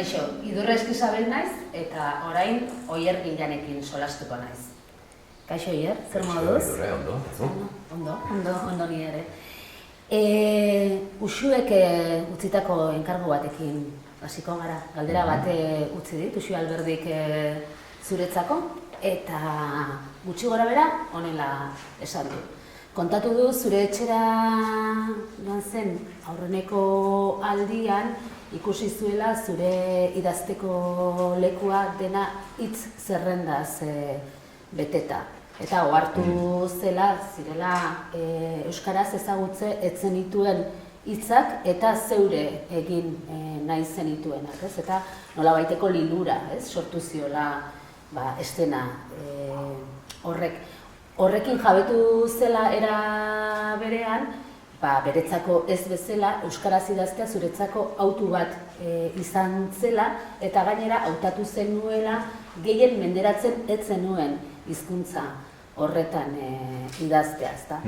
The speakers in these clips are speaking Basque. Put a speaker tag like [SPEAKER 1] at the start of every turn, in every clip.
[SPEAKER 1] Kaixo, Idurre Eskizabel naiz eta orain Oier Gillanekin solastuko naiz. Kaixo, Oier, zer moduz?
[SPEAKER 2] Idurre,
[SPEAKER 1] Ondo ni ere. Uxuek utzitako enkargu batekin hasiko gara. Galdera bat utzi dit, Uxu Alberdik zuretzako, eta gutxi gora bera honela esan du. Kontatu du zure etxera joan zen aurreneko aldian ikusi zuela zure idazteko lekua dena hitz zerrendaz beteta. Eta ohartu zela, zirela euskaraz ezagutze ez zenituen hitzak eta zeure egin nahi zenituenak, ez? Eta nolabaiteko lilura, ez? Sortu ziola estena horrek. Horrekin jabetu zela era berean, beretzako ez bezala, euskaraz idaztea zuretzako hautu bat izan zela, eta gainera hautatu zenuela gehien menderatzen ez zenuen hizkuntza horretan idaztea, ezta?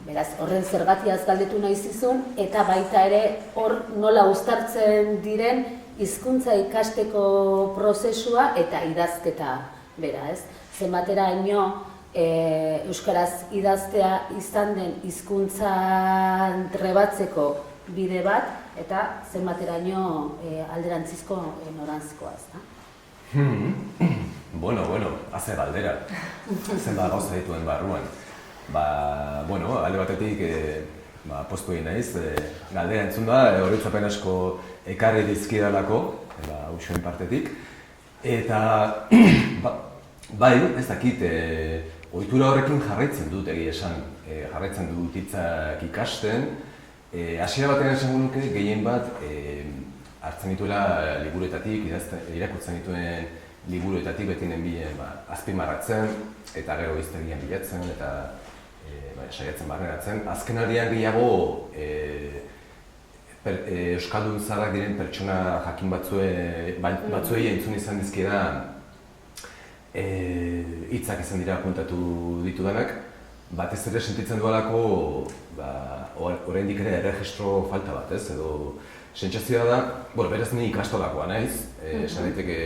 [SPEAKER 1] Beraz, horren zergatiaz galdetu nahi zizun, eta baita ere hor nola uztartzen diren hizkuntza ikasteko prozesua eta idazketa bera, ez? Zenbateraino euskaraz idaztea izan den hizkuntzan trebatzeko bide bat, eta zenbateraino alderantzizko norantzkoa, ezta?
[SPEAKER 2] Bueno, haze galdera. Zenbat gauza dituen barruan. Alde batetik postu egin naiz, galdera entzun da, oroitzapen asko ekarri dizkidalako, Uxuen partetik. Eta, bai, ez dakit, ohitura horrekin jarraitzen dut egia esan, jarraitzen dut hitzak ikasten. Hasiera batean esango nuke gehien bat hartzen dituela liburuetatik, irakurtzen dituen liburuetatik beti nenbilen azpimarratzen eta gero hiztegian bilatzen eta saiatzen barneratzen. Azken aldian gehiago euskaldun zaharrak diren pertsona jakin batzuei entzun izan dizkieda hitzak izan dira apuntatu ditudanak. Batez ere sentitzen dualako oraindik ere erregistro falta bat, ez? Edo sentsazioa da, beraz ni ikastolakoa naiz, esan daiteke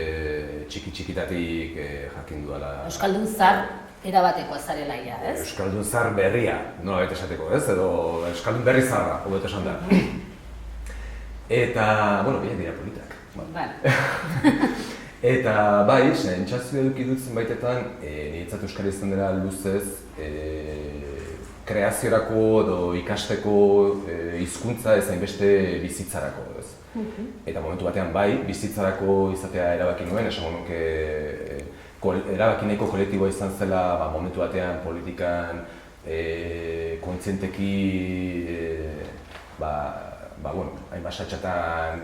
[SPEAKER 2] txiki-txikitatik jakin duala.
[SPEAKER 1] Euskaldun zahar erabatekoa zarela ia, ez?
[SPEAKER 2] Euskaldun zahar berria, nolabait esateko, ez? Edo euskaldun berri zaharra, hobeto esan da. Eta, biak dira politak. Eta bai, sentsazioa eduki dut zenbaitetan, niretzat euskara izan dela luzez, kreaziorako edo ikasteko hizkuntza ez hainbeste bizitzarako, ez? Eta momentu batean bai, bizitzarako izatea erabaki nuen, esango nuke erabaki nahiko kolektiboa izan zela momentu batean politikan kontzienteki hainbat satxatan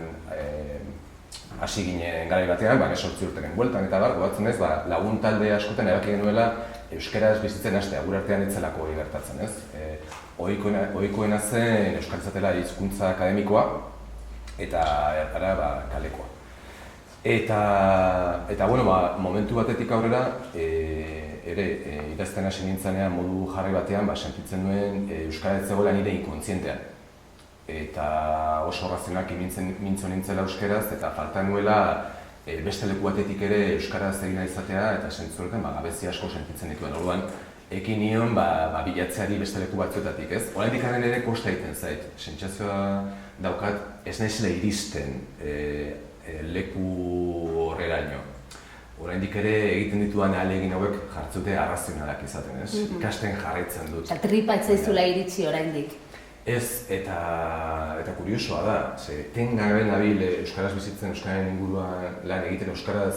[SPEAKER 2] hasi ginen garai batean, 8 urteren bueltan eta gogoratzen ez, lagun talde askotan erabaki genuela euskaraz bizitzen hastea, gure artean ez zelako hori gertatzen, ez? Ohikoena zen euskara izatela hizkuntza akademikoa eta kalekoa. Eta momentu batetik aurrera ere idazten hasi nintzenean modu jarri batean sentitzen nuen euskara ez zegoela nire inkontzientean. Eta oso razionak mintzo nintzela euskaraz eta falta nuela beste leku batetik ere euskaraz egin izatea eta sentzu horretan gabezi asko sentitzen dituen. Orduan, ekin nion bilatzeari beste leku batzuetatik, ez? Oraindik ere kosta egiten zait. Sentsazioa daukat ez naizela iristen leku horreraino. Oraindik ere egiten ditudan ahalegin hauek jartzute arrazionalak izaten, ez? Ikasten jarraitzen dut.
[SPEAKER 1] Eta tripa ez zaizula iritsi oraindik.
[SPEAKER 2] Ez, eta kuriosoa da, etengabe nabil euskaraz bizitzen, euskararen inguruan lan egiten, euskaraz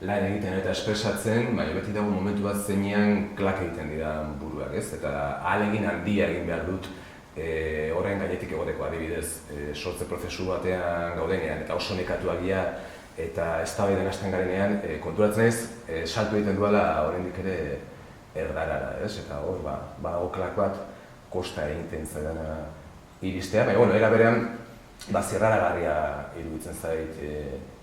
[SPEAKER 2] lan egiten eta espresatzen, baina beti dago momentu bat zeinean klak egiten dira buruak, ez? Eta ahalegin handia egin behar dut horren gainetik egoteko adibidez, sortze prozesu batean gaudenean eta oso nekatuak dira eta eztabaidan hasten garenean, konturatzen naiz, saltu egiten duela oraindik ere erdarara, ez? Eta hor, klak bat kosta egiten zaidana iristea, baina, era berean, zirraragarria iruditzen zait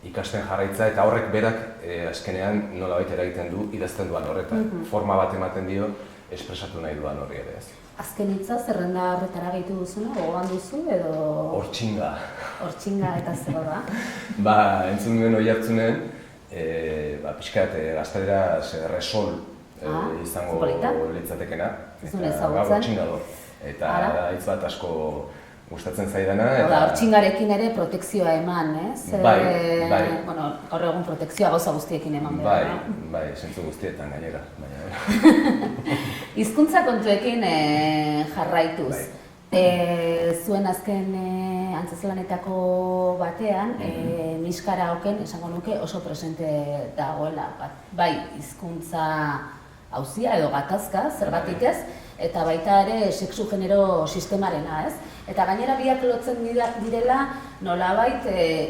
[SPEAKER 2] ikasten jarraitza eta horrek berak azkenean nolabait eragiten du idazten duan horretan. Forma bat ematen dio espresatu nahi duan horri ere ez.
[SPEAKER 1] Azken hitza, zerrenda horretara gehitu duzuna, gogoan duzu edo...
[SPEAKER 2] Hortxinga.
[SPEAKER 1] Hortxinga eta zer da?
[SPEAKER 2] Entzun duen hori hartzunen, pixkat gaztelera resol izango litzatekena.
[SPEAKER 1] Ez duen ezagutzen.
[SPEAKER 2] Hortxingador. Eta hitz bat asko gustatzen zaidana.
[SPEAKER 1] Hortxingarekin ere protekzioa eman, ez?
[SPEAKER 2] Bai.
[SPEAKER 1] Gaur egun protekzioa gauza guztiekin eman behar.
[SPEAKER 2] Bai, zentzu guztietan gainera.
[SPEAKER 1] Hizkuntza kontuekin jarraituz. Zuen azken antzezlanetako batean, Miskara Oken esango nuke oso presente dagoela. Bai, hizkuntza auzia edo gatazka, zergatik ez, eta baita ere sexu-genero sistemarena, ez? Eta gainera biak lotzen direla nolabait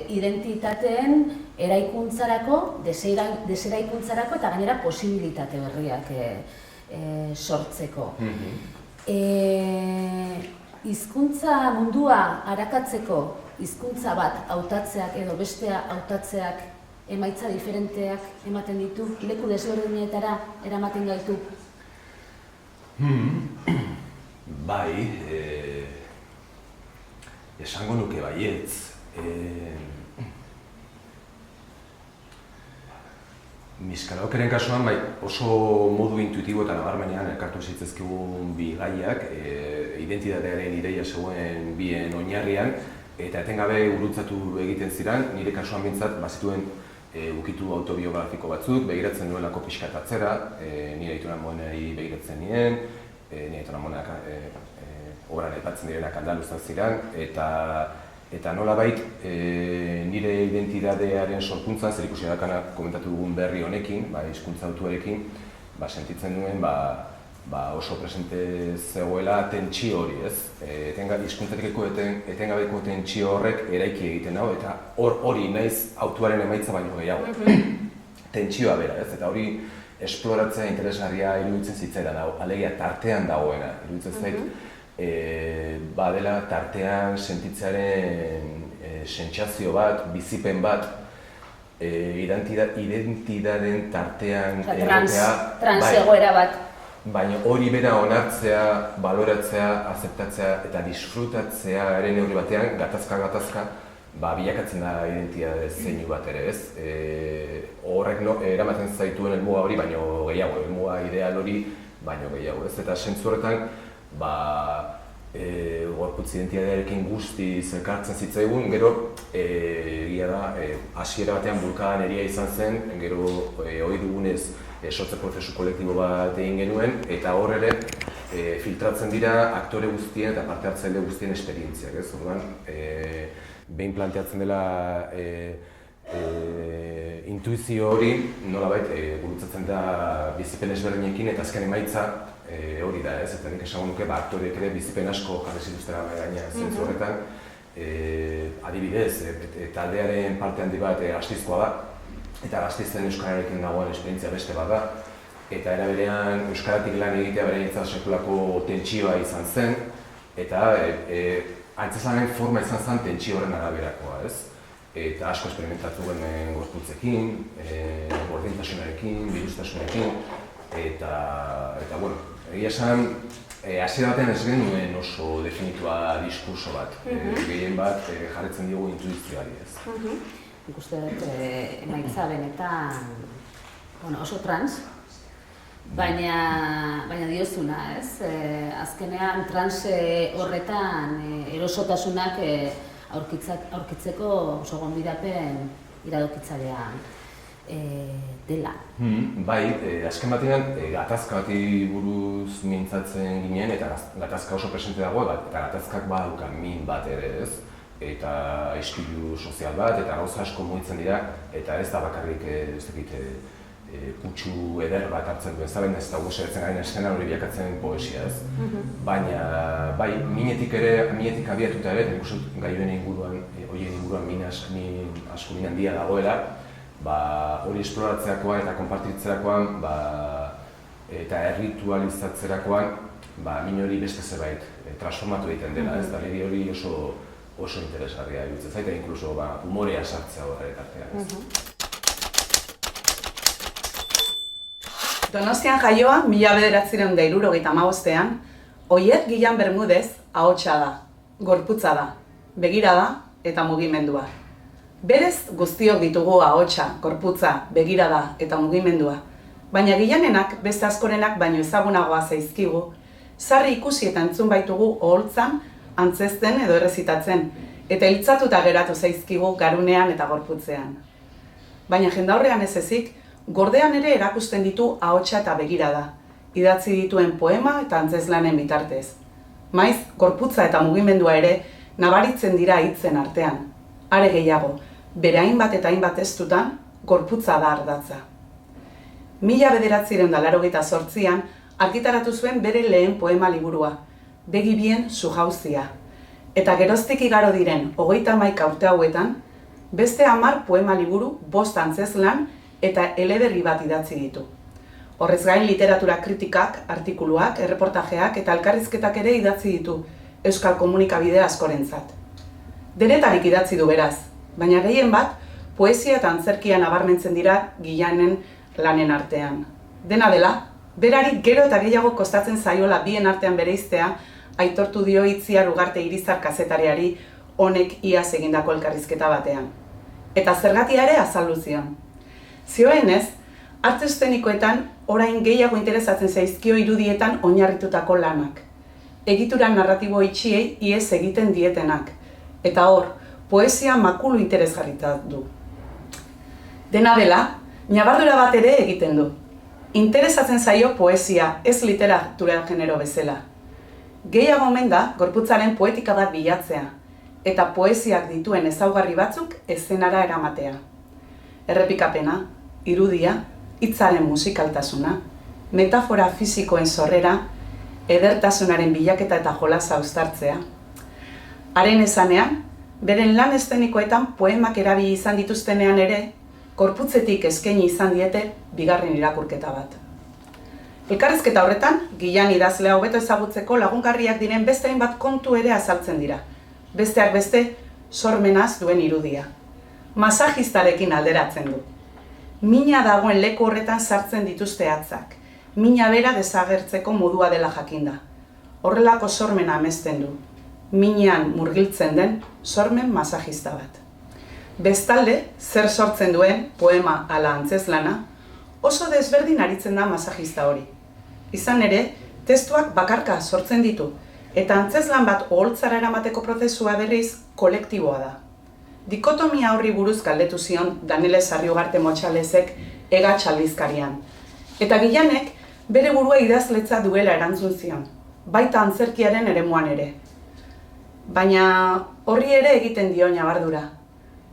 [SPEAKER 1] identitateen eraikuntzarako, deseraikuntzarako eta gainera posibilitate berriak sortzeko. Hizkuntza mundua arakatzeko hizkuntza bat hautatzeak edo bestea hautatzeak emaitza diferenteak ematen ditu, leku desberdinetara eramaten gaitu?
[SPEAKER 2] Bai, esango nuke baietz. Miskara Okeren kasuan bai, oso modu intuitibo eta nabarmenean elkartu zitzezkigun bi gaiak, identitatearen ideia zegoen bien oinarrian, eta etengabe gurutzatu egiten ziren, nire kasuan bintzat bazituen ukitu autobiografiko batzuk, begiratzen nuelako pixkat atzera, nire Aiton Amonari begiratzen nien, nire Aiton Amonak obran aipatzen direnak andaluzak ziren, eta nolabait nire identitatearen sorkuntzan, zer ikusi dakana komentatu dugun berri honekin, hizkuntza autuarekin, sentitzen duen oso presente zegoela tentsio hori, ez? Hizkuntzarekiko etengabeko tentsio horrek eraiki egiten dago, eta hori naiz autuaren emaitza baino gehiago. Tentsioa bera, ez? Eta hori esploratzea interesgarria iruditzen zitzaidan dago, alegia tartean dagoena, iruditzen zait, badela tartean sentitzearen sentsazio bat, bizipen bat, identitateen tartean egotea,
[SPEAKER 1] transegoera bat.
[SPEAKER 2] Baina hori bera onartzea, baloratzea, azeptatzea eta disfrutatzearen neurri batean, gatazka, bilakatzen da identitate zeinu bat ere, ez? Horrek eramaten zaituen helmuga hori, baino gehiago, helmuga ideal hori, baino gehiago, ez? Eta sentzu horretan, gorputz identitatearekin guztiz elkartzen zitzaigun, gero egia da, hasiera batean bulkadan eria izan zen, gero ohi dugunez sortze prozesu kolektibo bat egin genuen, eta hor ere filtratzen dira aktore guztien eta parte hartzaile guztien esperientziak, ez? Orduan, behin planteatzen dela intuizio hori, nolabait gurutzatzen da bizipen ezberdinekin eta azken emaitza hori da, ez? Eta nik esango nuke aktoreek ere bizipen asko jarri zituztela mahai gainean zentzu horretan. Adibidez, taldearen parte handi bat Gasteizkoa da, eta Gasteizen euskararekin dagoen esperientzia beste bat da, eta era berean euskaratik lan egitea berentzat sekulako tentsioa izan zen, eta antzezlanaren forma izan zen tentsio horren araberakoa, ez? Eta asko esperimentatu genuen gorputzekin, gordintasunarekin, birustasunarekin, eta bueno, egia esan, hasiera batean ez genuen oso definitua diskurso bat, gehien bat jarritzen diogu intuizioari, ez?
[SPEAKER 1] Nik uste dut emaitza benetan oso trans, baina diozuna, ez? Azkenean trans horretan erosotasunak aurkitzeko oso gonbidapen iradokitzailea dela.
[SPEAKER 2] Bai, azken batean gatazka bati buruz mintzatzen ginen, eta gatazka oso presente dago, eta gatazkak badauka min bat ere, ez? Eta ispilu sozial bat, eta gauza asko mugitzen dira, eta ez da bakarrik kutsu eder bat hartzen duen zaben, ez da guseretzen garen eskenan hori biakatzen poesia, ez? Baina, bai, minetik abiatuta ere, nik uste gai horien inguruan min asko min handia dagoela, hori esploratzeakoan eta konpartitzerakoan, eta erritualizatzerakoan, min hori beste zerbait transformatu egiten dela, ez da, niri hori oso interesgarria iruditzen zait, eta inkluso humorea sartzea horret artean.
[SPEAKER 3] Donostian jaioa 1975ean, Oier Guillán Bermúdez ahotsa da, gorputza da, begirada eta mugimendua. Berez guztiok ditugu ahotsa, gorputza, begirada eta mugimendua, baina Guillanenak beste askorenak baino ezagunagoa zaizkigu, sarri ikusi eta entzun baitugu oholtzan, antzezten edo errezitatzen, eta hiltzatuta geratu zaizkigu garunean eta gorputzean. Baina jendaurrean ez ezik, gordean ere erakusten ditu ahotsa eta begirada, idatzi dituen poema eta antzezlanen bitartez. Maiz, gorputza eta mugimendua ere nabaritzen dira hitzen artean. Are gehiago, bere hainbat eta hainbat testutan, gorputza da ardatza. 1988an argitaratu zuen bere lehen poema liburua, Begi bien sujauzia. Eta geroztik igaro diren 31 urte hauetan, beste 10 poema liburu, 5 antzezlan eta eleberri bat idatzi ditu. Horrez gain literatura kritikak, artikuluak, erreportajeak eta elkarrizketak ere idatzi ditu euskal komunikabide askorentzat. Denetarik idatzi du beraz, baina gehien bat poesia eta antzerkia nabarmentzen dira Guillanen lanen artean. Dena dela, berari gero eta gehiago kostatzen zaiola bien artean bereiztea, aitortu dio Itziar Ugarte Irizar kazetariari honek iaz egindako elkarrizketa batean. Eta zergatia ere azaldu zion. Zioenez, arte eszenikoetan orain gehiago interesatzen zaizkio irudietan oinarritutako lanak. Egitura narratibo itxiei ihes egiten dietenak. Eta hor, poesia makulu interesgarrita du. Dena dela, ñabardura bat ere egiten du. Interesatzen zaio poesia, ez literatura genero bezala. Gehiago omen da gorputzaren poetika bat bilatzea, eta poesiak dituen ezaugarri batzuk eszenara eramatea. Errepikapena, irudia, hitzaren musikaltasuna, metafora fisikoen sorrera, edertasunaren bilaketa eta jolasa uztartzea. Haren esanean, beren lan eszenikoetan poemak erabili izan dituztenean ere, gorputzetik eskaini izan diete bigarren irakurketa bat. Elkarrizketa horretan, Guillan idazlea hobeto ezagutzeko lagungarriak diren beste hainbat kontu ere azaltzen dira. Besteak beste, sormenaz duen irudia. Masajistarekin alderatzen du. Mina dagoen leku horretan sartzen dituzte hatzak. Mina bera desagertzeko modua dela jakinda. Horrelako sormena amesten du. Minean murgiltzen den sormen masajista bat. Bestalde, zer sortzen duen poema ala antzezlana, oso desberdin aritzen da masajista hori. Izan ere, testuak bakarka sortzen ditu, eta antzezlan bat oholtzara eramateko prozesua berriz kolektiboa da. Dikotomia horri buruz galdetu zion Danele Sarriugarte Motxalezek Ega txaldizkarian. Eta Guillanek bere burua idazletza duela erantzun zion, baita antzerkiaren eremuan ere. Baina horri ere egiten dio ñabardura.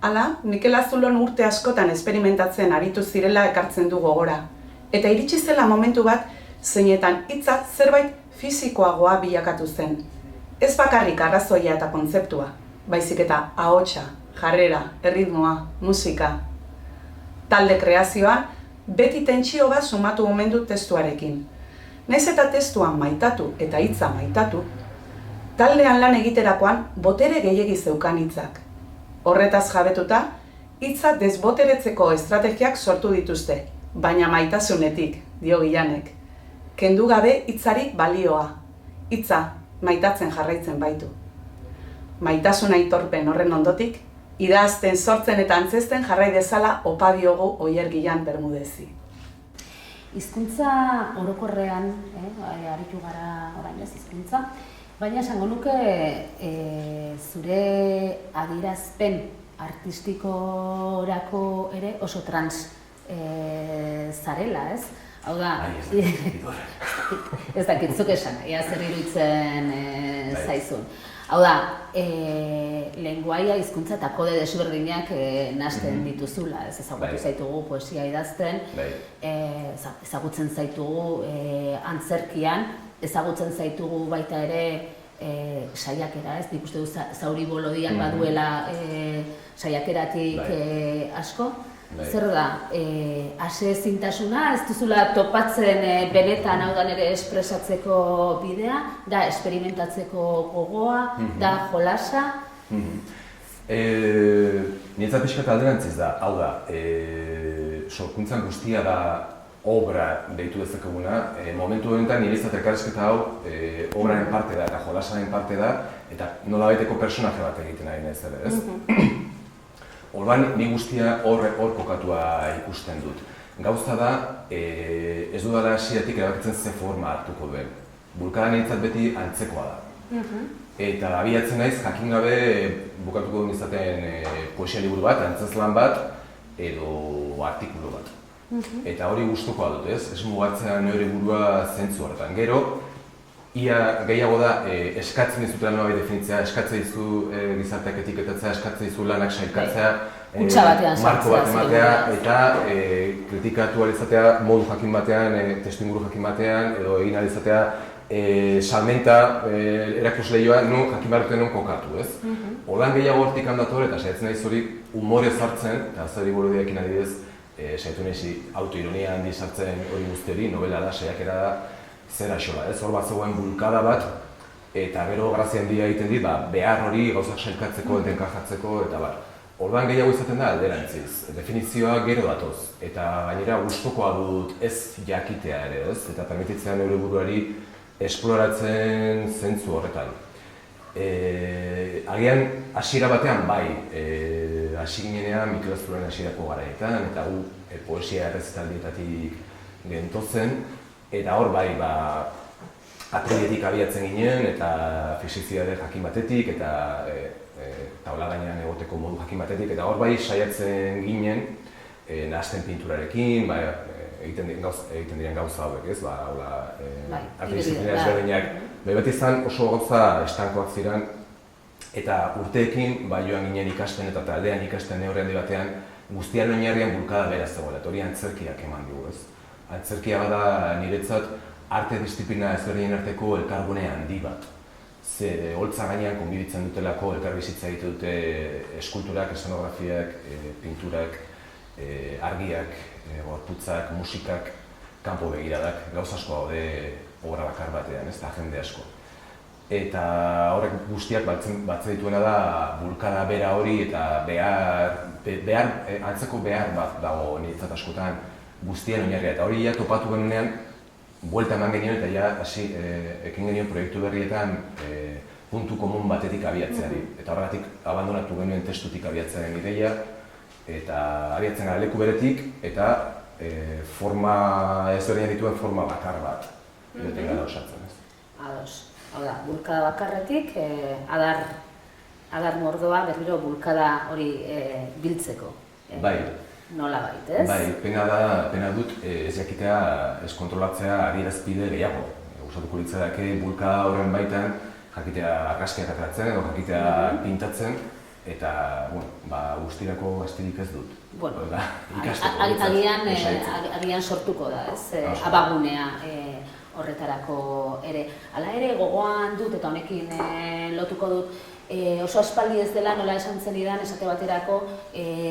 [SPEAKER 3] Hala, Mikel Azulon urte askotan esperimentatzen aritu zirela ekartzen du gogora. Eta iritsi zela momentu bat, zeinetan hitza zerbait fisikoagoa bilakatu zen. Ez bakarrik arrazoia eta kontzeptua, baizik eta ahotsa, jarrera, erritmoa, musika. Talde kreazioan, beti tentsio bat sumatu omen du testuarekin. Naiz eta testuan maitatu eta hitza maitatu, taldean lan egiterakoan botere gehiegi zeukan hitzak. Horretaz jabetuta, hitza desboteretzeko estrategiak sortu dituzte, baina maitasunetik, dio Guillanek. Kendu gabe hitzarik balioa, hitza maitatzen jarraitzen baitu. Maitasun aitorpen horren ondotik, idazten, sortzen eta antzezten jarrai dezala opa diogu Oier Guillán Bermúdezi.
[SPEAKER 1] Hizkuntza orokorrean, aritu gara orain ez hizkuntza, baina esango nuke zure adierazpen artistikorako ere oso trans zarela, ez? Hau da, ez dakit zuk esan, ea zer iruditzen zaizun. Hau da, lenguaia, hizkuntza eta kode desberdinak nahasten dituzula, ez ezagutu zaitugu poesia idazten, ezagutzen zaitugu antzerkian, ezagutzen zaitugu baita ere saiakera, ez? Nik uste du Zauri Bolodiak baduela saiakeratik asko. Zer da, aseezintasuna, ez duzula topatzen benetan hau da nire espresatzeko bidea, da esperimentatzeko gogoa, da jolasa?
[SPEAKER 2] Niretzat pixka eta alderantziz da, hau da, sorkuntzan guztia da obra deitu dezakeguna, momentu honetan niretzat elkarrizketa hau obraren parte da eta jolasaren parte da, eta nolabaiteko personaje bat egiten ari naiz ere, ez? Orduan, ni guztia hor kokatua ikusten dut. Gauza da, ez dudala hasieratik erabakitzen ze forma hartuko duen. Bulkada niretzat beti antzekoa da. Eta abiatzen naiz, jakin gabe bukatuko duen izaten poesia liburu bat, antzezlan bat, edo artikulu bat. Eta hori gustukoa dut, ez? Ez mugatzea nire burua zentzu horretan. Gero, ia gehiago da eskatzen dizutela nolabait definitzea, eskatzen dizu gizarteak etiketatzea, eskatzen dizu lanak sailkatzea, marko bat ematea, eta kritikatu ahal izatea modu jakin batean, testuinguru jakin batean, edo egin ahal izatea salmenta erakusleioa non jakin behar duten non kokatu, ez? Orduan gehiago hortik handator eta saiatzen naiz hori umore sartzen, eta zari burudiakin adibidez, saiatu nahi autoironia handi sartzen hori guzti hori, novela da, saiakera da, zera xola, ez? Hor bat zegoen bulkada bat, eta gero grazia handia egiten dit, behar hori gauzak sailkatzeko eta enkajatzeko, eta bar. Orduan gehiago izaten da alderantziz, definizioa gero datoz, eta gainera gustukoa dut ez jakitea ere, ez? Eta permititzen neure buruari esploratzen zentzu horretan. Agian hasiera batean bai, hasi ginenean Mikel Azuren hasierako garaietan, eta gu poesia errezitaldietatik gentozen, eta hor bai, atrilietik abiatzen ginen, eta fisikziade jakin batetik, eta taula gainean egoteko modu jakin batetik, eta hor bai saiatzen ginen, nahasten pinturarekin, egiten diren gauza hauek, ez? Artidisziplina ezberdinak. Beti izan oso gauza estankoak ziren, eta urteekin joan ginen ikasten eta taldean ikasten neurri handi batean, guztiaren oinarrian bulkada bera zegoela, eta hori antzerkiak eman dugu, ez? Antzerkia bada niretzat arte disiplina ezberdinen arteko elkargune handi bat. Ze holtza gainean konbibitzen dutelako elkarbizitza egite dute eskulturak, eszenografiak, pinturak, argiak, gorputzak, musikak, kanpo begiradak, gauza asko daude obra bakar batean, ez da jende asko. Eta horrek guztiak batzen dituena da bulkada bera hori eta antzeko behar bat dago niretzat askotan guztien oinarria. Eta hori topatu genuenean, buelta eman genion eta ekin genion proiektu berrietan puntu komun batetik abiatzeari. Eta horregatik abandonatu genuen testutik abiatzearen ideia, eta abiatzen gara leku beretik, eta forma ezberdinak dituen forma bakar bat edoten gara osatzen, ez?
[SPEAKER 1] Ados. Hau da, bulkada bakarretik, adar mordoa berriro bulkada hori biltzeko.
[SPEAKER 2] Bai.
[SPEAKER 1] Nola bait, ez?
[SPEAKER 2] Bai, pena dut ez jakitea, ez kontrolatzea adierazpide gehiago. Gustatuko litzateke bulkada horren baitan jakitea argazkiak ateratzen edo jakitea pintatzen, eta guztirako astirik ez dut.
[SPEAKER 1] Agian sortuko da, ez? Abagunea horretarako ere. Hala ere gogoan dut eta honekin lotuko dut, oso aspaldi ez dela nola esan zenidan esate baterako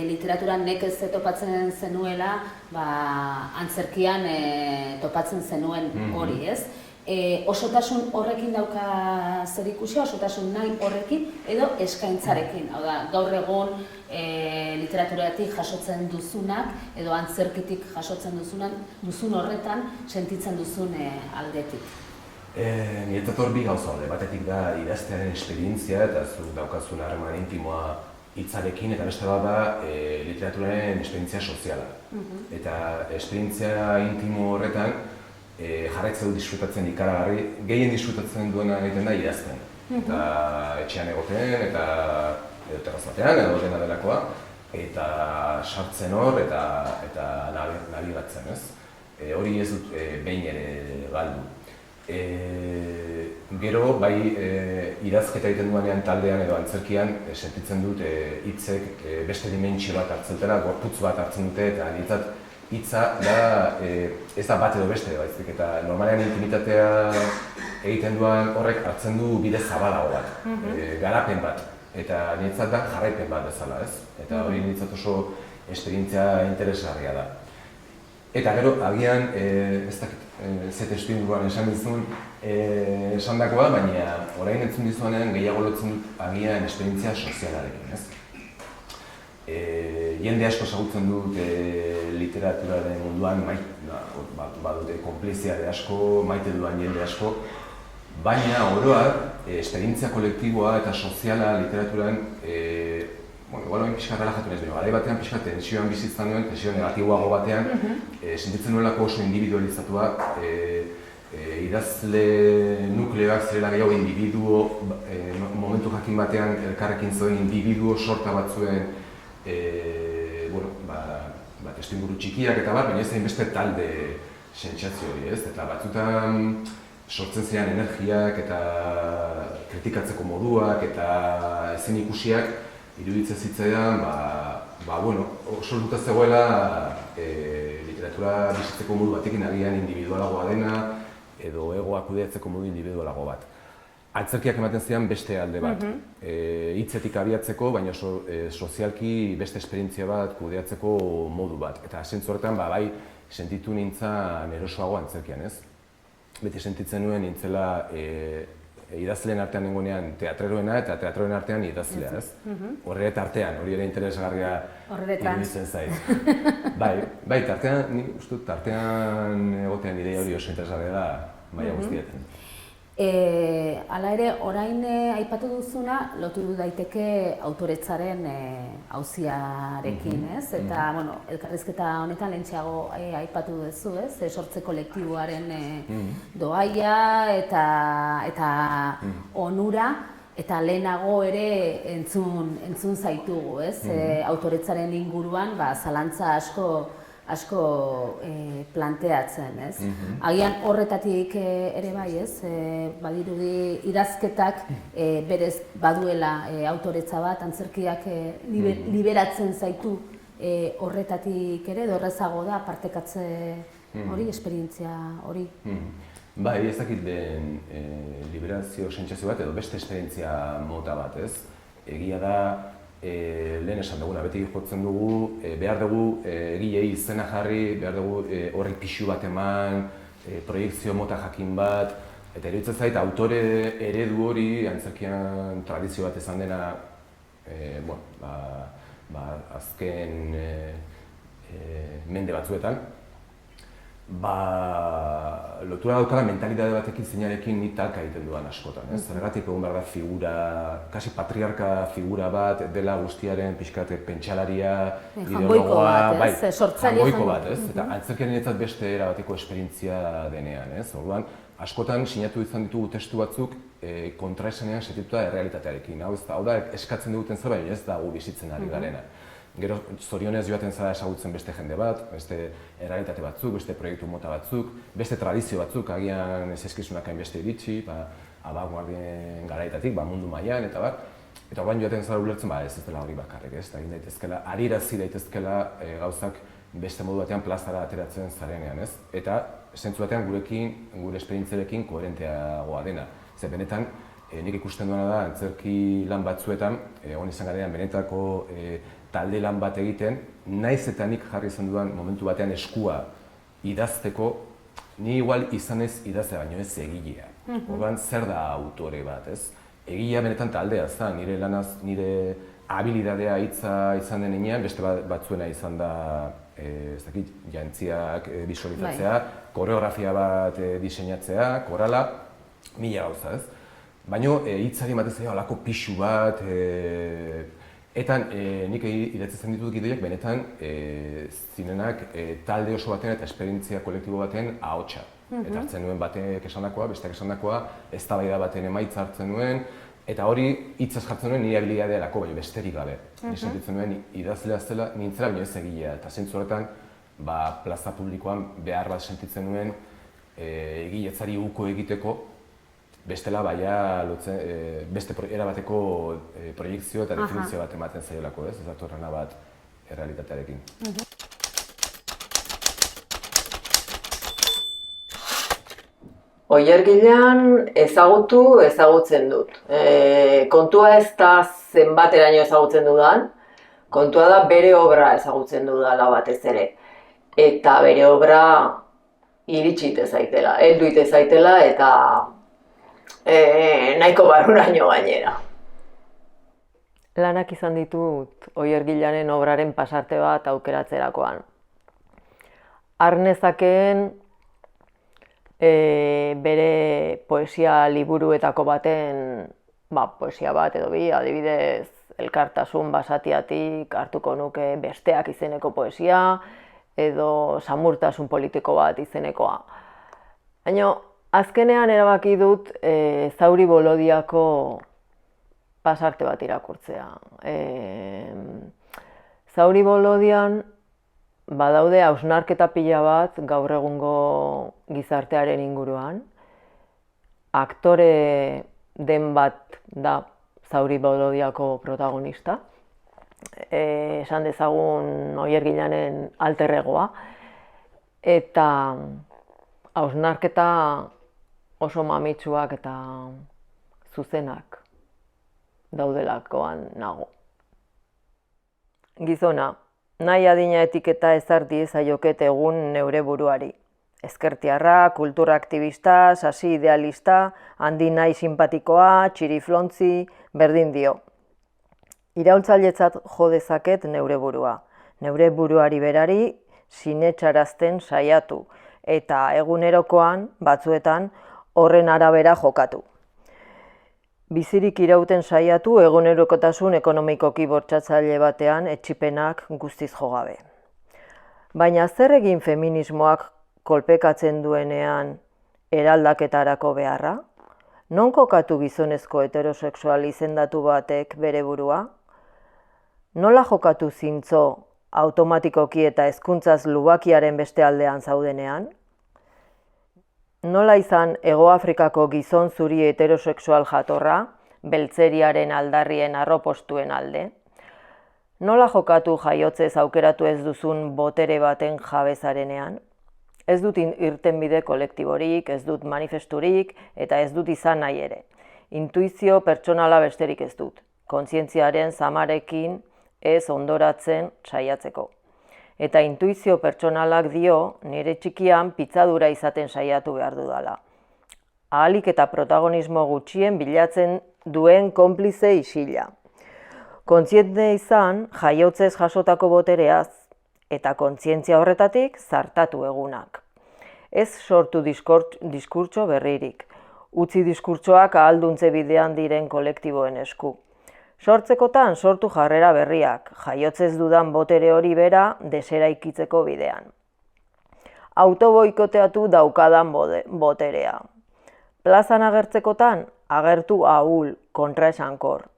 [SPEAKER 1] literaturan nekez topatzen zenuela, antzerkian topatzen zenuen hori, ez? Osotasun horrekin dauka zer ikusia, osotasun nahi horrekin edo eskaintzarekin. Hau da, gaur egun literaturatik jasotzen duzunak edo antzerkitik jasotzen duzun horretan sentitzen duzun aldetik.
[SPEAKER 2] Niretzat hor bi gauza daude, batetik da idaztearen esperientzia eta zuk daukazun harreman intimoa hitzarekin, eta beste bat da literaturaren esperientzia soziala. Eta esperientzia intimo horretan jarraitzen du disfrutatzen ikaragarri, gehien disfrutatzen duena egiten da idazten. Eta etxean egoten, eta edo terraz batean, edo dena delakoa, eta sartzen hor, eta nabigatzen, ez? Hori ez dut behin ere galdu. Gero, bai idazketa egiten duanean taldean edo antzerkian sentitzen dut hitzek beste dimentsio bat hartzen dutela, gorputz bat hartzen dute, eta niretzat hitza da ez da bat edo beste baizik, eta normalean intimitatea egiten duan horrek hartzen du bide zabalago bat, garapen bat, eta niretzat da jarraipen bat bezala, ez? Eta hori niretzat oso esperientzia interesgarria da. Eta gero, agian, ez dakit, ze testuinguruan esan dizun esandakoa, baina orain entzun dizuanean gehiago lotzen dut agian esperientzia sozialarekin, ez? Jende asko ezagutzen dut literaturaren munduan, badute konpliziade asko, maite duan jende asko, baina oroak, esperientzia kolektiboa eta soziala literaturan, igual hori pixka relajatu naiz, baina garai batean pixka tensioan bizitzan nuen, tensio negatiboago batean, sentitzen nuelako oso individualizatua, idazle nukleoak zirela gehiago individuo, momentu jakin batean elkarrekin zeuden individuo sorta batzuen testuinguru txikiak eta baina ez hainbeste talde sentsazio hori, ez? Eta batzutan sortzen ziren energiak eta kritikatzeko moduak eta ezin ikusiak iruditzen zitzaidan, oso lotuta zegoela literatura bizitzeko modu batekin agian individualagoa dena edo egoa kudeatzeko modu individualago bat. Antzerkiak ematen zidan beste alde bat, hitzetik abiatzeko, baina sozialki beste esperientzia bat kudeatzeko modu bat. Eta zentzu horretan, bai, sentitu nintzen erosoago antzerkian, ez? Beti sentitzen nuen nintzela idazleen artean nengoenean teatreroena eta teatreroen artean idazlea, ez? Horret artean, hori ere interesgarria iruditzen zait. Bai, tartean, nik uste dut, tartean egotean ideia hori oso interesgarria da, maila guztietan.
[SPEAKER 1] Hala ere, orain aipatu duzuna, lotu daiteke autoretzaren auziarekin, ez? Eta, elkarrizketa honetan lehentxeago aipatu duzu, ez? Sortze kolektiboaren doaia eta onura, eta lehenago ere entzun zaitugu, ez? Autoretzaren inguruan, zalantza asko planteatzen, ez? Agian horretatik ere bai, ez? Badirudi idazketak berez baduela autoretza bat, antzerkiak liberatzen zaitu horretatik ere, edo errazago da partekatze hori, esperientzia hori.
[SPEAKER 2] Bai, ez dakit den liberazio sentsazio bat edo beste esperientzia mota bat, ez? Egia da, lehen esan duguna, beti jotzen dugu, behar dugu egilei izena jarri, behar dugu horri pixu bat eman, proiektzio mota jakin bat, eta iruditzen zait autore eredu hori, antzerkian tradizio bat izan dena, azken mende batzuetan, lotura daukala mentalitate batekin zeinarekin ni talka egiten dudan askotan, ez? Zergatik egon behar da figura, kasi patriarka figura bat, dela guztiaren pixkat pentsalaria, ideologoa, jangoiko bat, ez? Eta antzerkian niretzat beste erabateko esperientzia denean, ez? Orduan, askotan sinatu izan ditugu testu batzuk kontraesanean setituta errealitatearekin. Hau da, eskatzen duguten zer, baina ez da gu bizitzen ari garena. Gero, zorionez joaten zara ezagutzen beste jende bat, beste errealitate batzuk, beste proiektu mota batzuk, beste tradizio batzuk, agian ez eskizunak hainbeste iritsi, abanguardien garaitatik, mundu mailan eta bar. Eta orduan joaten zara ulertzen, ez dela hori bakarrik, ez? Egin daitezkela, adierazi daitezkela gauzak beste modu batean plazara ateratzen zarenean, ez? Eta, zentzu batean gurekin, gure esperientziarekin koherenteagoa dena. Ze benetan, nik ikusten duena da, antzerki lan batzuetan, egon izan garean benetako talde lan bat egiten, naiz eta nik jarri izan dudan momentu batean eskua idazteko, ni igual izanez idaztea baino ez egilea. Orduan zer da autore bat, ez? Egilea benetan taldea da, nire lanaz, nire habilidadea hitza izan denean, beste batzuena izan da, jantziak bisualizatzea, koreografia bat diseinatzea, korala, mila gauza, ez? Baina hitzari ematen zaio halako pixu bat, eta nik idatzen ditut gidoiak benetan zinenak talde oso baten eta esperientzia kolektibo baten ahotsa. Eta hartzen nuen batek esandakoa, besteak esandakoa, eztabaida baten emaitza hartzen nuen, eta hori hitzaz jartzen nuen nire habilidadearako, baina besterik gabe. Ni sentitzen nuen idazlea zela nintzela, baina ez egilea. Eta zentzu horretan, plaza publikoan behar bat sentitzen nuen egiletzari uko egiteko, bestela beste erabateko proiektzio eta definizio bat ematen zaiolako, ez? Ez datorrena bat errealitatearekin.
[SPEAKER 4] Oiergilean ezagutzen dut. Kontua ez da zenbateraino ezagutzen dudan, kontua da bere obra ezagutzen dudala batez ere. Eta bere obra iritsite zaitela, helduite zaitela eta nahiko barruraino gainera. Lanak izan ditut Oiergilearen obraren pasarte bat aukeratzerakoan. Arnezakeen bere poesia liburuetako baten, poesia bat edo bi, adibidez, elkartasun basatiatik hartuko nuke besteak izeneko poesia, edo samurtasun politiko bat izenekoa. Baina, azkenean erabaki dut Zauri Bolodiako pasarte bat irakurtzea. Zauri Bolodian badaude hausnarketa pila bat gaur egungo gizartearen inguruan. Aktore den bat da Zauri Bolodiako protagonista. Esan dezagun Oier Gilanen alter egoa. Eta hausnarketa oso mamitsuak eta zuzenak daudelakoan nago. Gizona, nahi adina etiketa ezar diezaioket egun neure buruari. Ezkertiarra, kultura aktivista, sasi idealista, handi nahi simpatikoa, txiriflontzi, berdin dio. Iraultzailetzat jo dezaket neure burua. Neure buruari berari sinetsarazten saiatu eta egunerokoan, batzuetan, horren arabera jokatu. Bizirik irauten saiatu egunerokotasun ekonomikoki bortxatzaile batean etsipenak guztiz jogabe. Baina zer egin feminismoak kolpekatzen duenean eraldaketarako beharra? Non kokatu gizonezko heterosexual izendatu batek bere burua? Nola jokatu zintzo automatikoki eta hezkuntzaz lubakiaren beste aldean zaudenean? Nola izan Hego Afrikako gizon zuri heterosexual jatorra, beltzeriaren aldarrien arropostuen alde? Nola jokatu jaiotzez aukeratu ez duzun botere baten jabezarenean? Ez dut irtenbide kolektiborik, ez dut manifesturik eta ez dut izan nahi ere. Intuizio pertsonala besterik ez dut, kontzientziaren zamarekin ez ondoratzen saiatzeko. Eta intuizio pertsonalak dio nire txikian pitzadura izaten saiatu behar dudala. Ahalik eta protagonismo gutxien bilatzen duen konplize isila. Kontziente izan jaiotzez jasotako botereaz eta kontzientzia horretatik zartatu egunak. Ez sortu diskurtso berririk, utzi diskurtsoak ahalduntze bidean diren kolektiboen esku. Sortzekotan sortu jarrera berriak, jaiotzez dudan botere hori bera deseraikitzeko bidean. Autoboikoteatu daukadan boterea. Plazan agertzekotan agertu ahul, kontraesankor.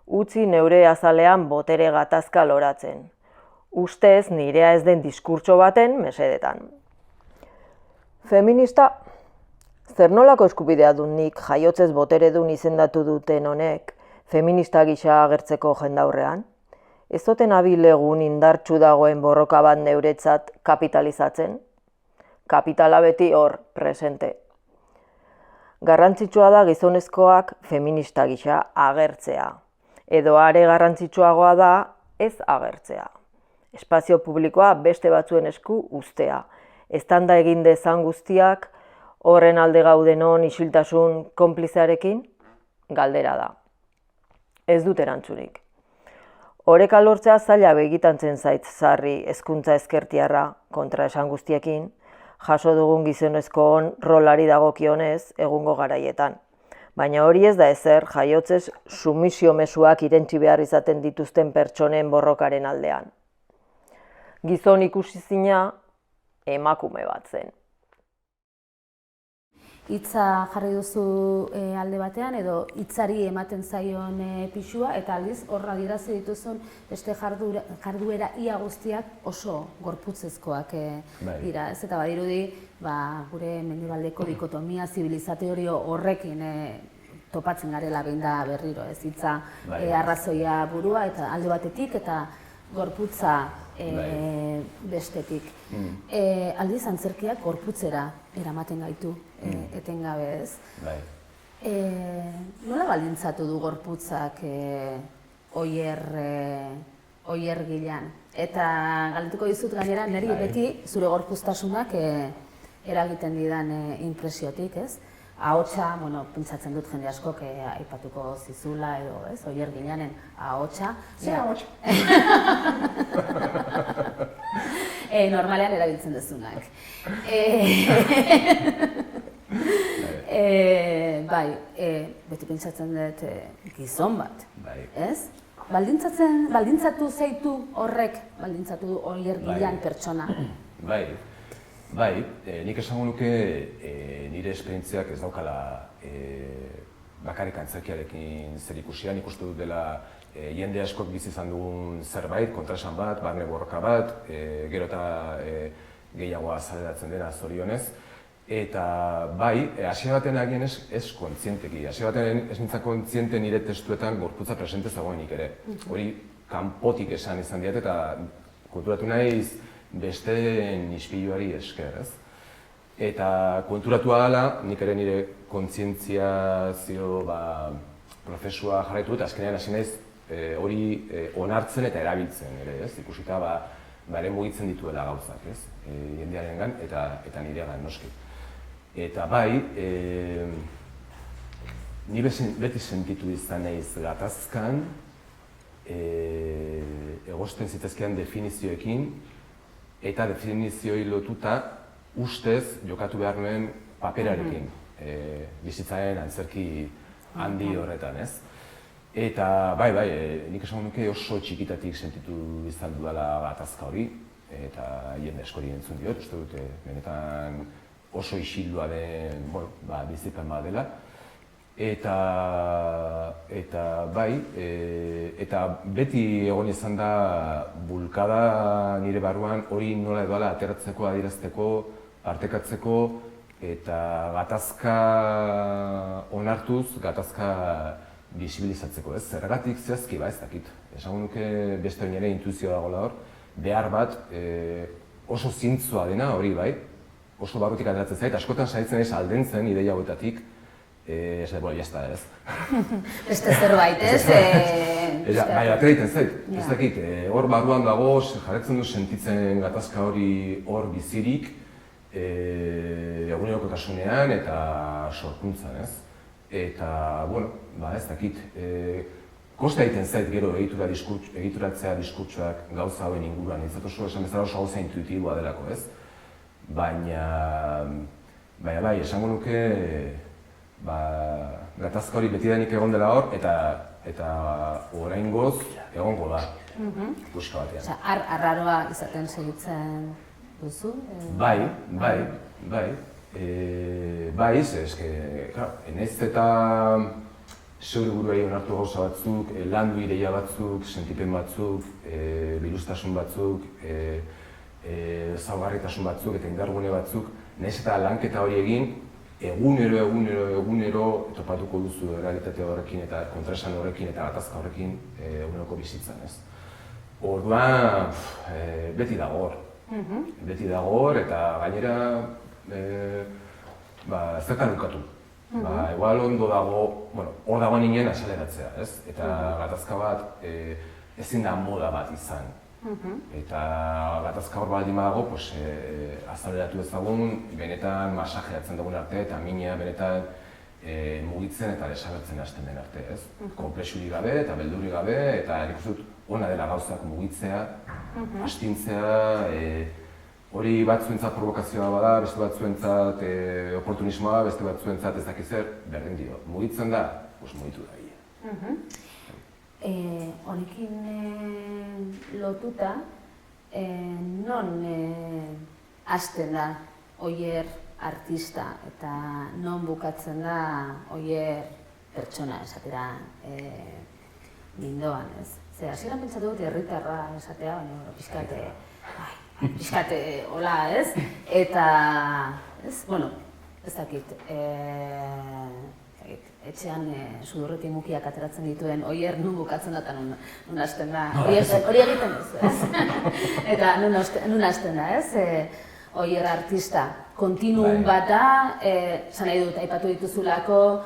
[SPEAKER 4] Utzi neure azalean botere gatazka loratzen. Ustez nirea ez den diskurtso baten mesedetan. Feminista, zer nolako eskubidea dut nik jaiotzez boteredun izendatu duten honek feminista gisa agertzeko jendaurrean? Ez oten abil egun indartsu dagoen borroka bat neuretzat kapitalizatzen? Kapitala beti hor, presente. Garrantzitsua da gizonezkoak feminista gisa agertzea. Edo are garrantzitsuagoa da ez agertzea. Espazio publikoa beste batzuen esku uztea. Eztanda egin dezan guztiak horren alde gaudenon isiltasun konplizearekin? Galdera da. Ez dut erantzunik. Oreka lortzea zaila begitantzen zait sarri hezkuntza ezkertiarra kontra esan guztiekin, jaso dugun gizonezkoon rolari dagokionez egungo garaietan. Baina hori ez da ezer jaiotzez sumisio mezuak irentsi behar izaten dituzten pertsonen borrokaren aldean. Gizon ikusizina emakume bat zen.
[SPEAKER 1] Hitza jarri duzu alde batean edo hitzari ematen zaion pisua eta aldiz horra adierazi dituzun beste jarduera ia guztiak oso gorputzezkoak dira, ez? Eta badirudi gure mendebaldeko dikotomia zibilizatorio horrekin topatzen garela behin da berriro, ez? Hitza arrazoia burua eta alde batetik eta gorputza bestetik. Aldiz antzerkiak gorputzera eramaten gaitu etengabe, ez? Nola baldintzatu du gorputzak Oier Gilan? Eta galdetuko dizut gainera, niri beti zure gorpuztasunak eragiten didan impresiotik, ez? Ahotsa, pentsatzen dut jende askok aipatuko zizula edo, ez? Oier Gilanen ahotsa.
[SPEAKER 3] Zer ahotsa?
[SPEAKER 1] normalean erabiltzen duzunak. Bai, beti pentsatzen dut gizon bat, ez? Baldintzatu zaitu horrek, baldintzatu Oier Gillan pertsona.
[SPEAKER 2] Bai, nik esango nuke nire esperientziak ez daukala bakarrik antzerkiarekin zerikusia. Nik uste dut dela jende askok bizi izan dugun zerbait, kontraesan bat, barne borroka bat, gero eta gehiago azaleratzen dena zorionez. Eta bai, hasiera batean agian ez kontzienteki. Hasiera batean ez nintzen kontziente nire testuetan gorputza presente zegoenik ere. Hori kanpotik esan izan diat eta konturatu naiz besteen ispiluari esker, ez? Eta konturatu ahala, nik ere nire kontzientziazio prozesua jarraitu eta azkenean hasi naiz hori onartzen eta erabiltzen ere, ez? Ikusita ere mugitzen dituela gauzak, ez? Jendearengan eta niregan noski. Eta bai, ni beti sentitu izan naiz gatazkan egosten zitezkean definizioekin eta definizioi lotuta ustez jokatu behar nuen paperarekin bizitzaren antzerki handi horretan, ez? Eta bai, nik esan nuke oso txikitatik sentitu izan dudala gatazka hori eta jende askori entzun diot, uste dute benetan oso isildua den bizipen bat dela. Eta bai, eta beti egon izan da bulkada nire barruan hori nola edoala ateratzeko, adierazteko, partekatzeko eta gatazka onartuz, gatazka bisibilizatzeko, ez? Zergatik zehazki, ez dakit. Esango nuke beste nire intuizioa dagoela hor, behar bat oso zintzua dena hori bai, oso barrutik ateratzen zait, askotan saiatzen ez aldentzen ideia hauetatik, jazta, ez?
[SPEAKER 1] Beste zerbait, ez?
[SPEAKER 2] Bai, ateraiten zait, ez dakit, hor barruan dago, jarretzen du sentitzen gatazka hori hor bizirik, egunerokotasunean eta sorkuntzan, ez? Eta, ez dakit, kosta egiten zait gero egituratzea diskurtsoak gauza hauen inguruan, ez oso esan bezala oso gauza intuitiboa delako, ez? Baina, bai, esango nuke, gatazka hori betidanik egon dela hor, eta oraingoz egongo da, puska batean.
[SPEAKER 1] Osa, arraroa izaten segitzen duzu?
[SPEAKER 2] Bai, nahiz eta zeure buruari onartu gauza batzuk, landu ideia batzuk, sentipen batzuk, biluztasun batzuk, zaugarritasun batzuk eta indargune batzuk, nahiz eta lanketa hori egin, egunero topatuko duzu errealitate horrekin eta kontraesan horrekin eta gatazka horrekin eguneroko bizitzan, ez? Orduan, beti dago hor, eta gainera zertan ukatu. Igual ondo dago, hor dagoen inen asaleratzea, ez? Eta gatazka bat ezin da moda bat izan. Eta gatazka hor baldin badago, azaleratu ezagun, benetan masajeatzen dugun arte eta mina benetan mugitzen eta desagertzen hasten den arte, ez? Konplexurik gabe eta beldurik gabe, eta nik uste dut ona dela gauzak mugitzea, astintzea, hori batzuentzat provokazioa bada, beste batzuentzat oportunismoa, beste batzuentzat ez dakiz zer, berdin dio. Mugitzen da, mugitu da gile.
[SPEAKER 1] Honekin lotuta, non hasten da Oier artista eta non bukatzen da Oier pertsona esatera gindoan, ez? Ze hasieran pentsatu dut herritarra esatea, baina pixkate hola, ez? Eta, ez dakit, etxean sudurreti mukiak ateratzen dituen Oier nun bukatzen da eta nun hasten da. Hori egiten duzu, ez? Eta nun hasten da, ez? Oier artista, kontinuum bat da, zan nahi dut, aipatu dituzulako,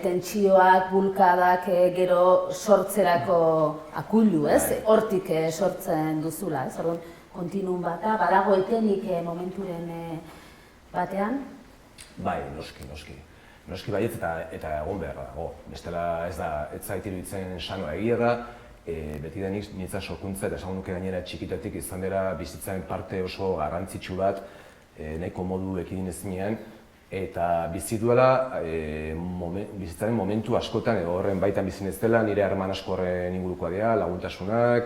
[SPEAKER 1] tentsioak, bulkadak, gero sortzerako akullu, ez? Hortik sortzen duzula, ez? Orduan, kontinuum bat da, badago etenik momenturen batean?
[SPEAKER 2] Bai, noski. Noski baietz eta egon behar dago. Bestela ez zait iruditzen sanoa egia da, beti denik niretzat sorkuntza eta esango nuke gainera txikitatik izan dela bizitzaren parte oso garrantzitsu bat nahiko modu ekidin ezinean eta bizi duela bizitzaren momentu askotan edo horren baitan bizi ez dela, nire harreman asko horren ingurukoa dira, laguntasunak,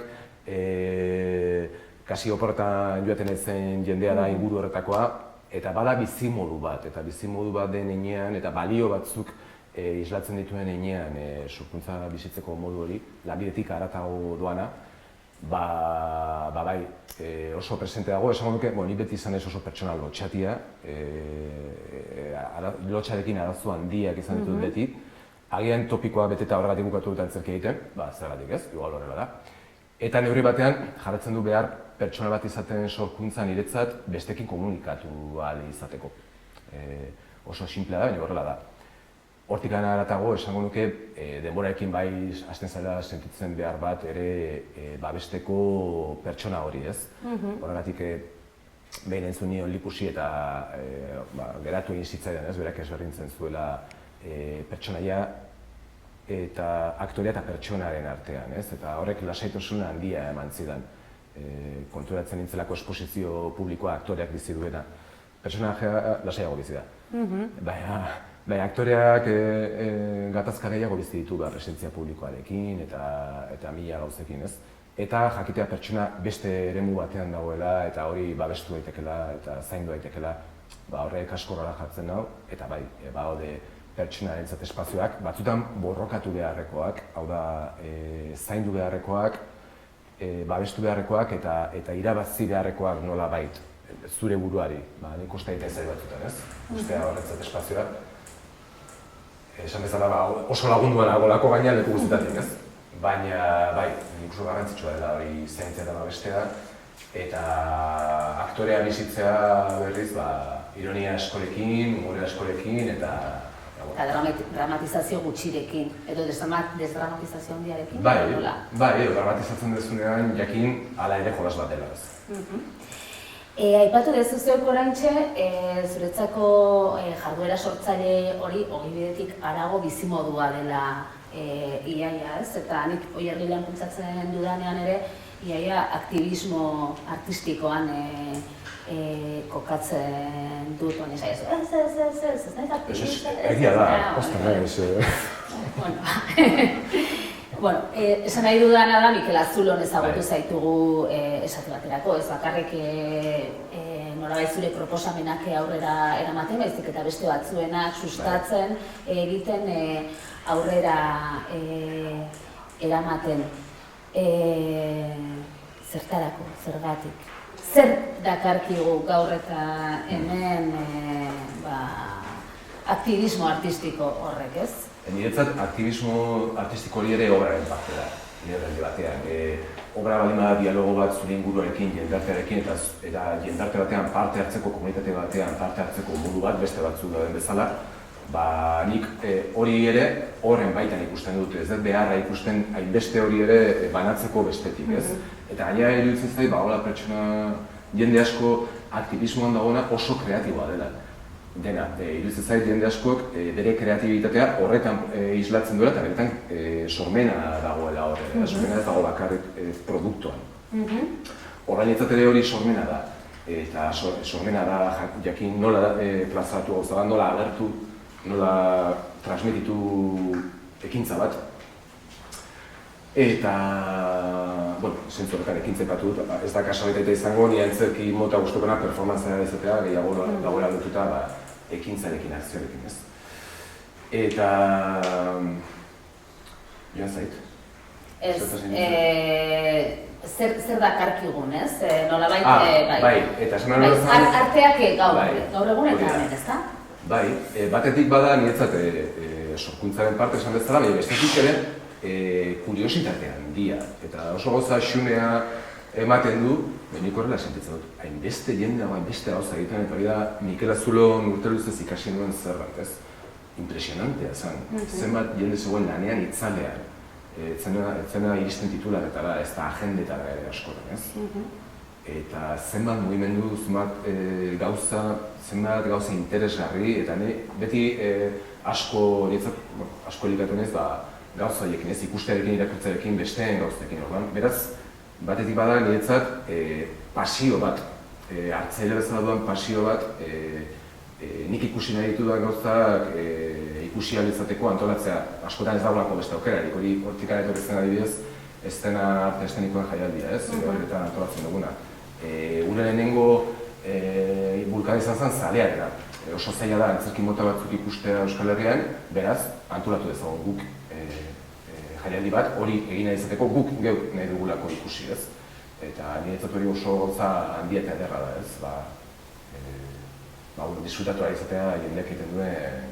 [SPEAKER 2] kasi oporretan joaten ezen jendea da inguru horretakoa eta bada bizimodu bat, eta bizimodu bat den heinean eta balio batzuk islatzen dituen heinean sorkuntza bizitzeko modu hori, lanbidetik haratago doana, bai, oso presente dago, esango nuke, ni beti izan ez oso pertsona lotxatia, lotxarekin arazo handiak izan ditut beti, agian topikoa beteta horregatik bukatu dut antzerki egiten, zergatik ez, igual horrela da. Eta neurri batean jarratzen du behar pertsona bat izaten sorkuntza niretzat bestekin komunikatu ahal izateko. Oso sinplea da, baina horrela da. Hortik haratago, esango nuke, denborarekin bai hasten zela sentitzen behar bat ere babesteko pertsona hori, ez? Horregatik behin entzun nion Likusi eta geratu egin zitzaidan, ez? Berak ezberdintzen zuela pertsonaia eta aktorea eta pertsonaren artean, ez? Eta horrek lasaitasun handia eman zidan. Konturatzen nintzelako esposizio publikoa aktoreak bizi duena. Pertsonajea lasaiago bizi da. Baina aktoreak gatazka gehiago bizi ditu presentzia publikoarekin eta mila gauzekin, ez? Eta jakitea pertsona beste eremu batean dagoela eta hori babestu daitekeela eta zaindu daitekeela, horrek asko horrela jartzen nau, eta bai, badaude pertsonarentzat espazioak, batzutan borrokatu beharrekoak, hau da, zaindu beharrekoak, babestu beharrekoak eta irabazi beharrekoak nola bait zure buruari, nik uste daite zai batzutan, ez? Ustea horretzat espazioa. Esan bezala oso lagunduan agolako gaina leku guztitatik, ez? Baina, bai, nik oso garrantzitsua dela hori zaintzea eta babestea eta aktorea bizitzea berriz, ironia askorekin, humore askorekin eta
[SPEAKER 1] dramatizazio gutxirekin, edo desdramatizazio handiarekin?
[SPEAKER 2] Bai, dramatizatzen dezunean jakin hala ere jolas bat dela, ez.
[SPEAKER 1] Aipatu dezu zeuk oraintxe, zuretzako jarduera sortzaile hori ogibidetik harago bizimodua dela iaia, ez? Eta nik Oierlilan bultzatzen dudanean ere, iaia aktivismo artistikoan kokatzen dut, ez nahi aktivista,
[SPEAKER 2] egia da, osta nahiz.
[SPEAKER 1] Esan nahi dudana da, Mikel Azulon ezagutu zaitugu esate baterako, ez bakarrik nolabait zure proposamenak aurrera eramaten, baizik eta beste batzuenak sustatzen egiten aurrera eramaten. Zertarako, zergatik? Zer dakarkigu gaur eta hemen aktivismo artistiko horrek, ez?
[SPEAKER 2] Niretzat aktivismo artistiko hori ere obraren parte da, nire batean. Obra baldin bada dialogo bat zure inguruarekin, jendartearekin eta jendarte batean parte hartzeko, komunitate batean parte hartzeko modu bat beste batzuk dauden bezala, nik hori ere horren baitan ikusten dut, ez dut beharra ikusten hainbeste hori ere banatzeko bestetik, ez? Eta gainera iruditzen zait, hola pertsona jende asko aktivismoan dagoena oso kreatiboa dela. Dena, iruditzen zait jende askok bere kreatibitatea horretan islatzen duela eta benetan sormena dagoela horre, sormena ez dago bakarrik produktuan. Horrainetzat ere hori sormena da, eta sormena da jakin nola plazatu gauza bat, nola agertu, nola transmititu ekintza bat. Eta, zentzu horretan ekintza ipatu dut, ez da kasualitatea izango, ni antzerki mota guztokona performantzea izatea, gehiago dagoela lotuta ekintzarekin, akzioarekin, ez. Eta... joan zait?
[SPEAKER 1] Zer dakarkigun, ez? Nolabait,
[SPEAKER 2] bai, eta esan nahi bezala...
[SPEAKER 1] Arteak gaur egun eta hemen, ez da?
[SPEAKER 2] Bai, batetik bada niretzat sorkuntzaren parte esan bezala, baina bestetik ere kuriositatea handia, eta oso gauza xunea ematen du, nik horrela sentitzen dut, hainbeste jende dago, hainbeste gauza egiten, eta hori da Mikel Azulon urte luzez ikasi nuen zerbait, ez? Impresionantea zen, zenbat jende zegoen lanean itzalean, etzena iristen titularretara, ez da agendetara ere askotan, ez? Eta zenbat mugimendu, zenbat gauza interesgarri, eta beti asko elikatu nez, gauza horiekin, ez ikustearekin, irakurtzearekin, besteen gauzekin, orduan. Beraz, batetik bada niretzat pasio bat, hartzaile bezala duan pasio bat, nik ikusi nahi ditudan gauzak ikusi ahal izateko antolatzea. Askotan ez dagoelako beste aukerarik, hori hortik etortzen adibidez, eszena arte eszenikoen jaialdia, ez? Horretan antolatzen duguna. Gure lehenengo bulkada izan zen zalearena. Oso zaila da antzerki mota batzuk ikustea Euskal Herrian, beraz, antolatu dezagun guk jaialdi bat, hori egin nahi izateko guk geuk nahi dugulako ikusi, ez? Eta niretzat hori oso gauza handia eta ederra da, ez? Disfrutatu ahal izatea jendeak egiten duen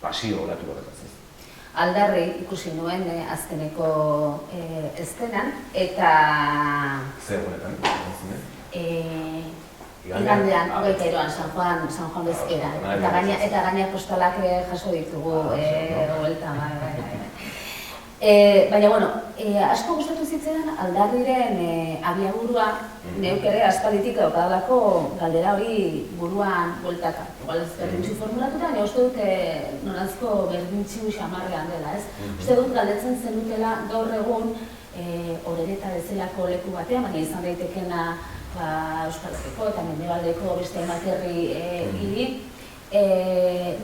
[SPEAKER 2] pasio olatu horretaz, ez?
[SPEAKER 1] Aldarri ikusi nuen azkeneko eszenen, eta...
[SPEAKER 2] Zer egunetan,
[SPEAKER 1] igandean, 23an, San Juan bezkera. Eta gaina postalak jaso ditugu, baina, bueno, asko gustatu zitzaidan Aldarriren abiaburua neuk ere aspalditik daukadalako galdera hori buruan bueltaka. Igual ez berdintxu formulatuta, ne uste dut nolazko berdintxu xamarrean dela, ez? Uste dut galdetzen zenutela gaur egun Orereta bezalako leku batean, baina izan daitekena Euskal Herriko eta Mendebaldeko beste ematerri hiri,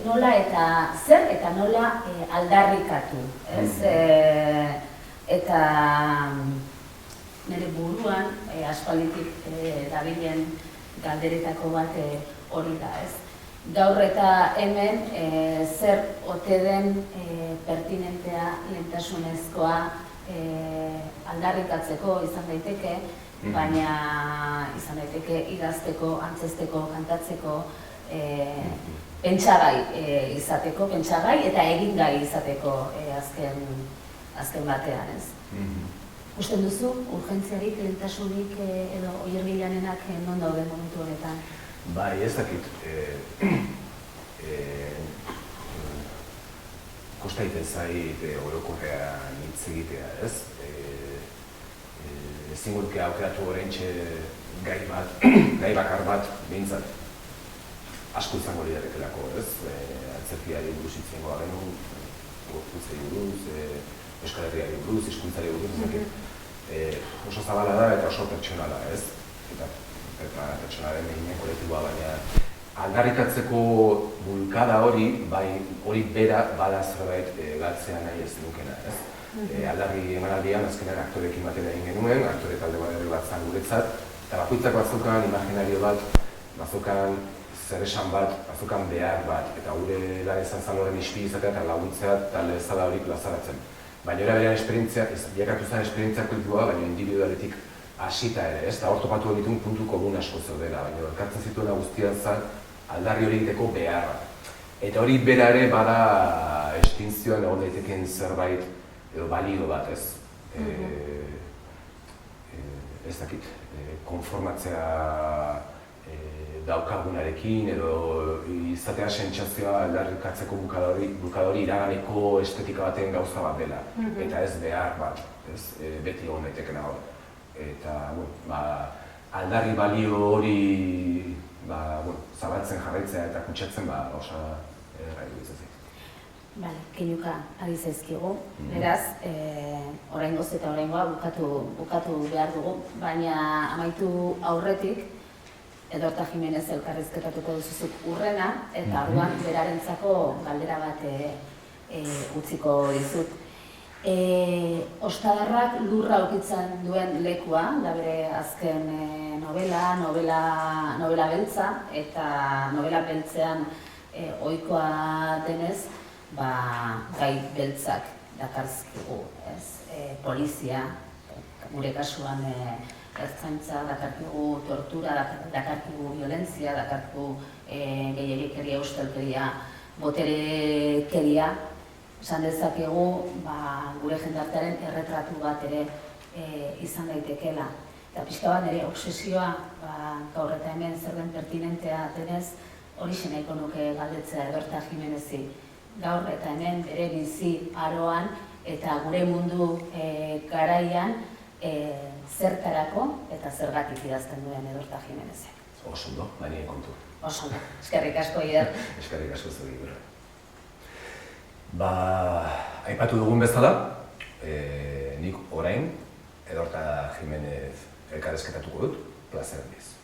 [SPEAKER 1] nola eta zer eta nola aldarrikatu, ez? Eta nire buruan aspalditik dabilen galderetako bat hori da, ez? Gaur eta hemen zer ote den pertinentea, lehentasunezkoa aldarrikatzeko izan daiteke, baina izan daiteke idazteko, antzesteko, kantatzeko, pentsagai izateko, pentsagai eta egingai izateko azken batean, ez? Usten duzu, urgentziarik, lehentasunik edo oiergilanenak non daude momentu honetan?
[SPEAKER 2] Bai, ez dakit. Kosta egiten zait orokorrean hitz egitea, ez? Ezin guruke aukeratu oraintxe gai bakar bat behintzat asko izango lidarekelako, ez? Antzerkiari buruz hitz egingo bagenu, gorputzei buruz, Euskal Herriari buruz, hizkuntzari buruz, oso zabala da eta oso pertsonala, ez? Eta pertsonaren eginen kolektiboa, baina aldarrikatzeko bulkada hori, bai hori bera bada zerbait galtzea nahi ez dukena, ez? Aldarri emanaldian, azkenean aktorekin batera egin genuen, aktore talde bat zan guretzat, eta bakoitzak batzukan imaginario bat, batzukan zer esan bat, batzukan behar bat, eta gure lan izan zan horren ispi izatea eta laguntzea talde ezala hori plazaratzen. Baina era berean esperientzia, jakatu zen esperientzia kolektiboa, baina individualetik hasita ere, ez? Eta hor topatu egitun puntu komun asko zeudela, baina elkartzen zituela guztian zen aldarri hori egiteko beharra. Eta hori bera ere bada estintzioan egon daitekeen zerbait edo balio bat, ez? Ez dakit, konformatzea daukagunarekin edo izatea sentsazioa aldarrikatzeko bulkada hori iraganeko estetika baten gauza bat dela. Eta ez behar bat, beti egon daitekena hor. Eta, aldarri balio hori zabaltzen jarraitzea eta kutsatzen osa erra iruditzen zait.
[SPEAKER 1] Bale, keinuka ari zaizkigu, beraz, oraingoz eta oraingoa bukatu behar dugu, baina amaitu aurretik, Edorta Jimenez elkarrizketatuko duzuzuk urrena, eta orduan berarentzako galdera bat utziko dizut. Ostadarrak lurra aurkitzen duen lekua, da bere azken novela beltza, eta novela beltzean ohikoa denez, gai beltzak dakarzkigu, polizia, gure kasuan ertzaintza, dakarkigu tortura, dakarkigu violentzia, dakarkigu gehiagikeria, ustelkeria, boterekeria, esan dezakegu gure jendartearen erretratu bat ere izan daitekela. Eta pixka bat nire obsesioa gaur eta hemen zer den pertinentea denez, horixe nahiko nuke galdetzea Edorta Jimenezi. Gaur eta hemen bere bizi aroan eta gure mundu garaian zertarako eta zergatik idazten duen Edorta Jimenezek.
[SPEAKER 2] Oso ondo, baina kontu.
[SPEAKER 1] Oso ondo, eskerrik asko Ider.
[SPEAKER 2] Eskerrik asko zuri. Aipatu dugun bezala, nik orain Edorta Jimenez elkarrezketatuko dut, plazer handiz.